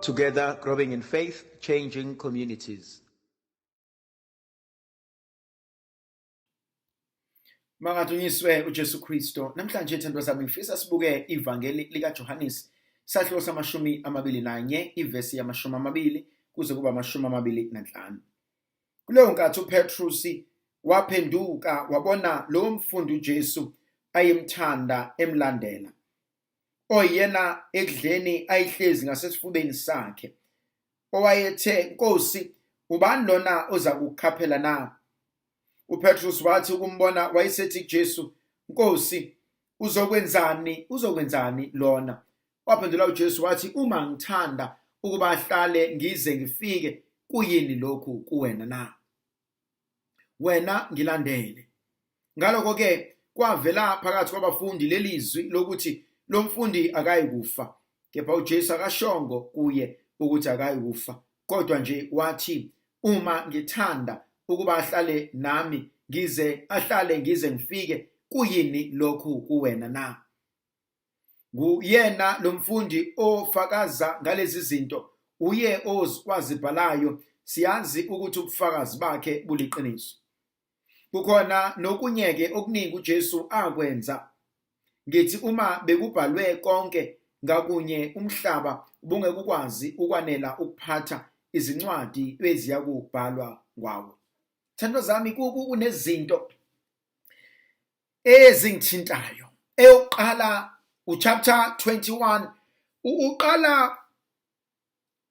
Together, growing in faith, changing communities. Mangadunyiswe uJesu Kristo. Namhlanje thandwa zami ngifisa sibuke ivangeli lika Johannes sahluko samashumi 21 ivesi yamashumi 20 kuze kuba amashumi 25. Kuleyo nkathi uPetrus waphenduka wabona lo mfundi uJesu ayemthanda emlandela. Oyena ekudleni ayihlezi ngasesifubeni sakhe. Owayethe, "Nkosi, ubani lona oza kukhaphela na?" uPetrus wathi ukumbona wayesethi kuJesu, "Nkosi, uzokwenzani lona?" Waphendula uJesu wathi, "Uma ngithanda ukuba ahlale ngize ngifike, kuyini lokhu kuwena na? Wena ngilandele." Ngalokho ke kwavela phakathi kwabafundi lelizwi lokuthi lo mfundi akayikufa, kepha uJesu akashongo kuye ukuthi akayikufa, kodwa nje wathi, "Uma ngithanda ukuba ahlale ngize ngifike, kuyini lokhu kuwena na?" Nguyena lo mfundi ofakaza ngalezi zinto, uye owazibhalayo, siyazi ukuthi ubufakazi bakhe buliqiniso. Kukhona nokunyeke okuningi uJesu akwenza. Ngithi uma bekubhalwe konke ngakunye umhlaba ubungekukwazi ukwanela ukuphatha izincwadi eziyakubhalwa ngawo. Thandwa zami, kunezinto ezingithintayo. Eyokuqala uchapter 21 uqala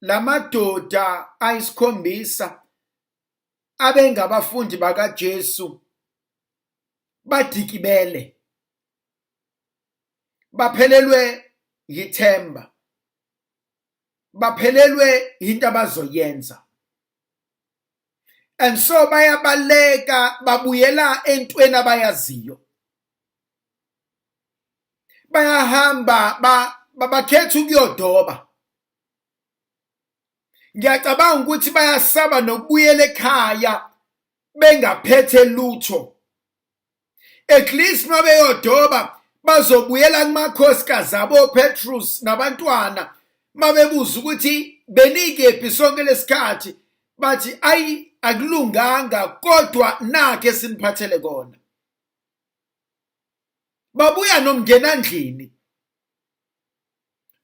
lamadoda ayisikhombisa abengabafundi bakaJesu badikibele, baphelelwe yithemba, baphelelwe into abazoyenza, and so bayabaleka babuyela entweni abayaziyo. Bayahamba bakhetha ukuyodoba. Ngiyacabanga ukuthi bayasaba nokubuyela ekhaya bengaphethe lutho. At least mabeyodoba bazobuyela kumakhosikazi abo Petrus nabantwana, mabebuza ukuthi benikephi sonke lesikhathi, bathi ayi akulunganga, kodwa nakhe siniphathele kona. Babuya nomngena endlini.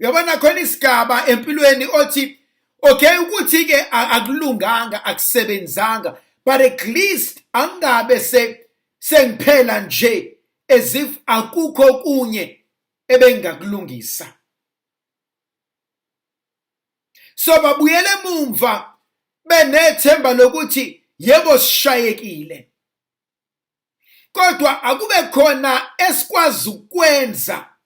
Uyabona khona isigaba empilweni othi okay ukuthi ke akulunganga, akusebenzanga, but at least angabe sengiphela nje as if akukho kunye ebengakulungisa. So babuyele emumva benethemba lokuthi yebo sishayekile, kodwa akube khona esikwazi ukwenza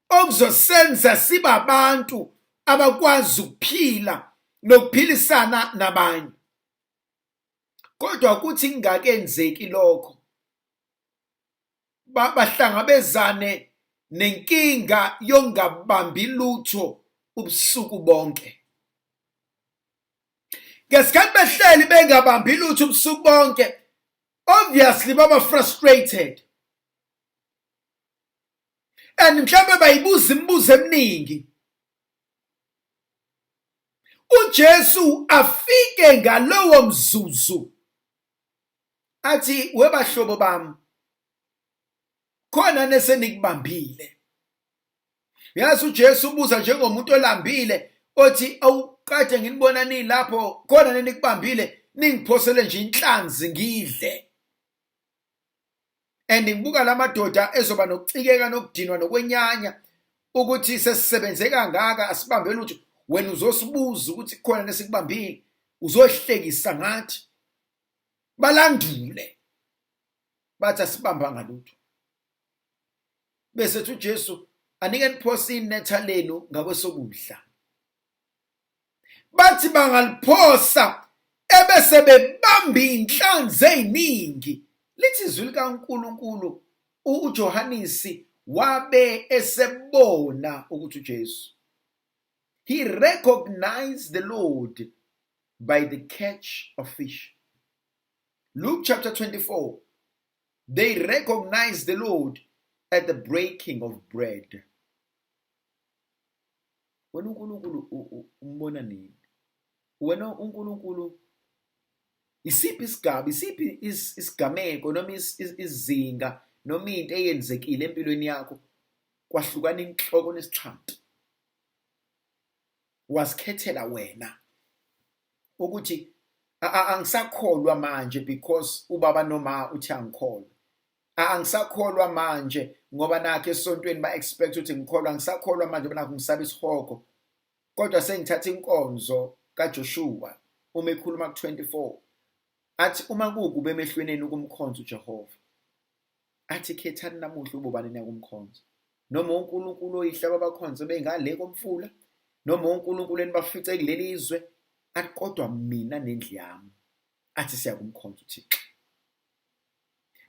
okuzosenza siba abantu abakwazi ukuphila nokuphilisana nabanye. Kodwa ukuthi kungakenzeki lokho, bahlangabezane nenkinga yongabambi lutho ubusuku bonke. Ngesikhathi behleli bengabambi lutho ubusuku bonke, obviously baba frustrated, and mhlawumbe bayibuza imibuzo eminingi. uJesu afike ngalowo mzuzu athi, "Webahlobo bami, khona nesenikubambile." Yazi uJesu ubuza njengomuntu olambile othi, "Awukade nginibona nilapho, khona nenikubambile, ningiphosele nje inhlanzi ngidle." And ngibuka lamadoda ezoba nokucikeka nokudinwa nokwenyanya ukuthi sesisebenze kangaka asibambe lutho, wena uzosibuza ukuthi khona nesikubambile, uzohlekisa ngathi. Balandule bathi asibamba ngalutho. Bese uJesu anike niphosa inetha lenu ngakwesokudla. Bathi bangaliphosa ebese bebamba inhlanzi eziningi. Lithi izwi likaNkulunkulu uJohannes wabe esebona ukuthi uJesu, he recognized the Lord by the catch of fish. Luke chapter 24, they recognized the Lord at the breaking of bread. wena uNkulunkulu umbona nini? Wena uNkulunkulu isiphi isigaba, isiphi isigameko noma izinga noma into eyenzekile empilweni yakho kwahlukana inhloko nesixhanti, wasikhethela wena ukuthi angisakholwa manje because ubaba noma uthi angikholwa. Angisakholwa manje ngoba nakho esontweni ba-expect ukuthi ngikholwa. Angisakholwa manje ngoba nakho ngisaba isihogo. Kodwa sengithatha inkonzo kaJoshua uma ekhuluma ku-24 athi uma kukuba emehlweni ukumkhonza uJehova, athi khethani namuhla ubobani niyakumkhonza, noma uNkulunkulu oyihlaba abakhonze bengale komfula, noma uNkulunkulu enibafice kuleli izwe, athi kodwa mina nendlu yami athi siyakumkhonza uThixo.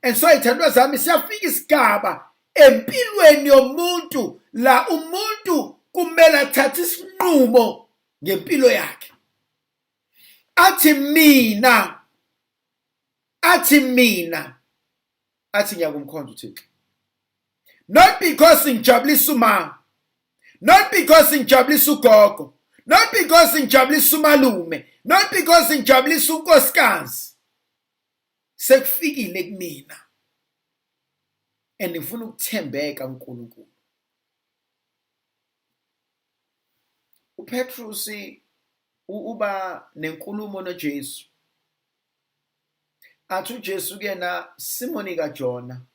And so ithandwa zami, siyafika isigaba empilweni yomuntu la umuntu kumele athathe isinqumo ngempilo yakhe. Athi mina ngiyakumkhonza uThixo. Not because ngijabulisa uma, not because ngijabulisa ugogo, not because ngijabulisa umalume, not because ngijabulisa unkosikazi. Sekufikile kumina and ngifuna ukuthembeka kuNkulunkulu. uPetrus uba nenkulumo noJesu. Athi uJesu kuyena, Simoni kaJona,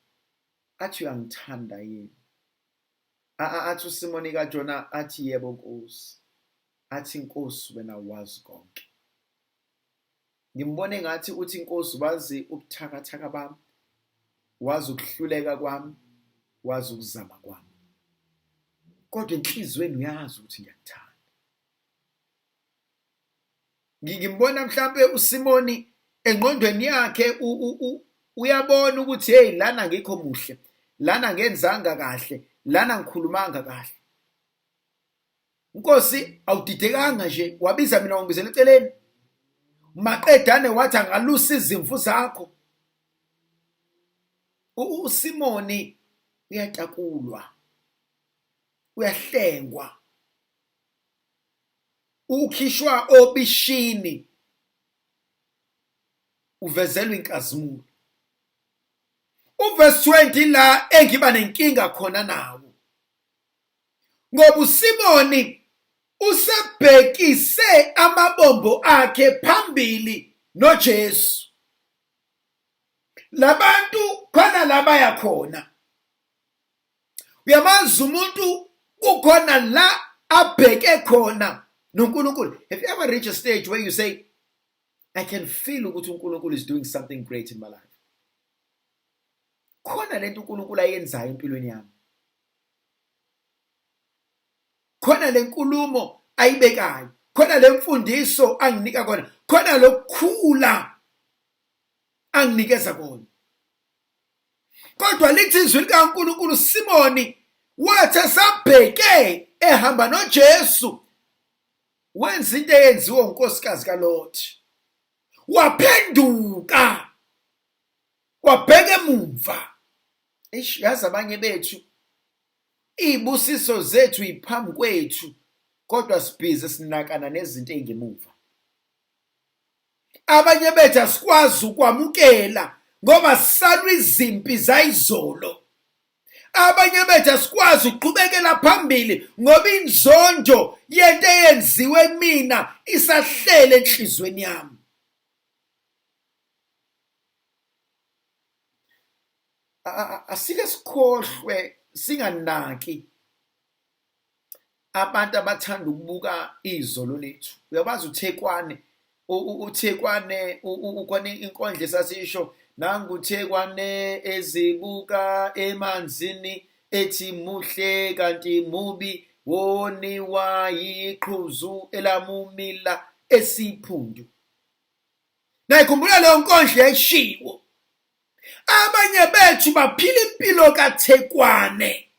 athi uyangithanda yini? Athi uSimoni kaJona athi yebo Nkosi. Athi Nkosi wena wazi konke. Ngimbone ngathi uthi Nkosi wazi ubuthakathaka bami, wazi ukuhluleka kwami, wazi ukuzama kwami. Kodwa enhlizweni uyazi ukuthi ngiyakuthanda. Ngimbona mhlambe uSimoni engqondweni yakhe uyabona ukuthi hey, lana ngikho muhle, lana ngenzanga kahle, lana ngikhulumanga kahle. Nkosi awudidekanga nje wabiza mina ungibizela eceleni. Maqedane wathi angalusa izimvu zakho. uSimoni uyatakulwa, uyahlengwa, ukhishwa obishini, uvezelwa inkazimulo. Uverse 20 la engiba nenkinga khona nawo, ngoba uSimoni usebhekise amabombo akhe phambili noJesu. Labantu khona labaya khona. Uyamazi umuntu kukhona la abheke khona noNkulunkulu. Have you ever reached a stage where you say, I can feel ukuthi uNkulunkulu is doing something great in my life? Khona lento uNkulunkulu ayenzayo empilweni yami. Khona lenkulumo ayibekayo, khona lemfundiso anginika kona, khona lokukhula anginikeza kona. Kodwa lithi izwi likaNkulunkulu, uSimoni wathi sabheke ehamba noJesu wenza into eyenziwe unkosikazi kaLothi. Waphenduka wabheka emuva. Yazi abanye bethu izibusiso zethu iphambi kwethu, kodwa sibhizi sinakana nezinto ezingemuva. Abanye bethu asikwazi ukwamukela ngoba sisalwa izimpi zayizolo. Abanye bethu asikwazi ukuqhubekela phambili ngoba inzondo yento eyenziwe mina isahlele enhlizweni yami. Asike sikhohlwe singanaki abantu abathanda ukubuka izolo lethu. Uyabazi uThekwane, ukhona inkondlo esasisho, nangu uThekwane ezibuka emanzini ethi muhle kanti mubi, woniwa yiqhuzu elamumila esiphundu. Nayikhumbula leyo nkondlo yayishiwo. Abanye bethu baphila impilo kaThekwane.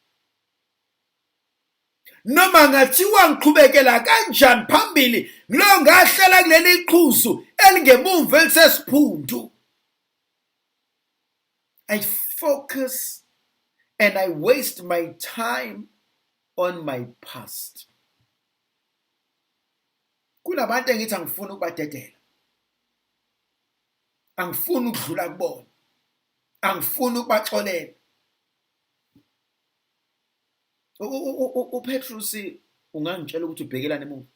Noma ngathiwa ngiqhubekela kanjani phambili, ngilo ngahlela kuleli qhuzu elingemumva elisesiphundu. I focus and I waste my time on my past. Kunabantu engithi angifuni ukubadedela. Angifuni ukudlula kubona. Angifuni ukubaxolela. uPetrus ungangitshela ukuthi ubhekelane emuva.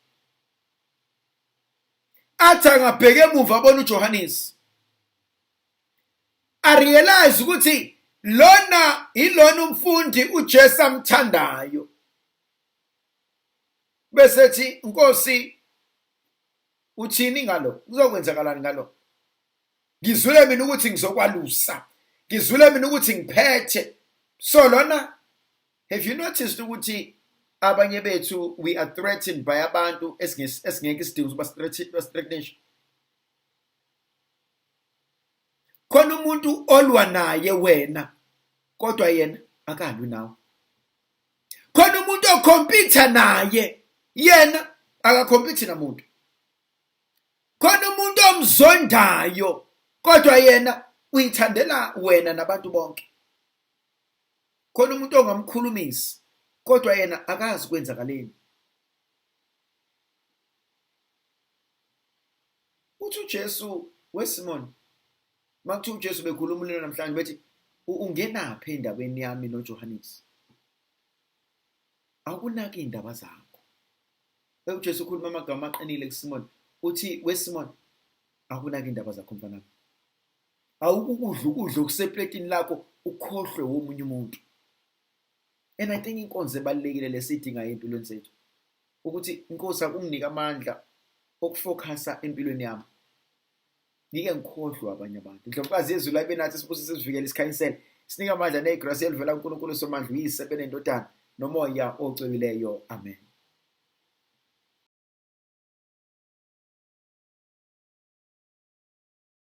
Athi angabheke emuva abona uJohannes. Arealize ukuthi lona ilona umfundi uJesu amthandayo. Bese ethi Nkosi uthini ngalo? Kuzokwenzakalani ngalo? Ngizwile mina ukuthi ngizokwalusa. Ngizwile mina ukuthi ngiphethe. So lona, have you noticed ukuthi abanye bethu we are threatened by abantu esingeke isidingo ukuba threatened? Khona umuntu olwa naye wena kodwa yena akalwi nawe. Khona umuntu okompitha naye yena akakompithi namuntu. Khona umuntu omzondayo kodwa yena uyithandela wena nabantu bonke. Khona umuntu ongamkhulumisi kodwa yena akazi kwenzakaleni. Uthi uJesu weSimon, makuthiwa uJesu bekhuluma lelo namhlanje bethi ungenaphi endabeni yami noJohannes? Akunaki indaba zakho. uJesu ukhuluma amagama aqinile kuSimon. Uthi weSimon, akunaki indaba zakho mfana. Awukukudla ukudla okusepletini lakho ukhohlwe womunye umuntu. And I think inkonzo ebalekile lesidinga empilweni sethu ukuthi inkosi akunginike amandla okufocusa empilweni yami. Ngike ngikhohlwe abanye abantu. Indlovukazi yezulu ayibenathi sibusi sizivikele isikhanyisela. Sinika amandla negrace elivela kuNkulunkulu somandla uyise benendodana nomoya ocwebileyo. Amen.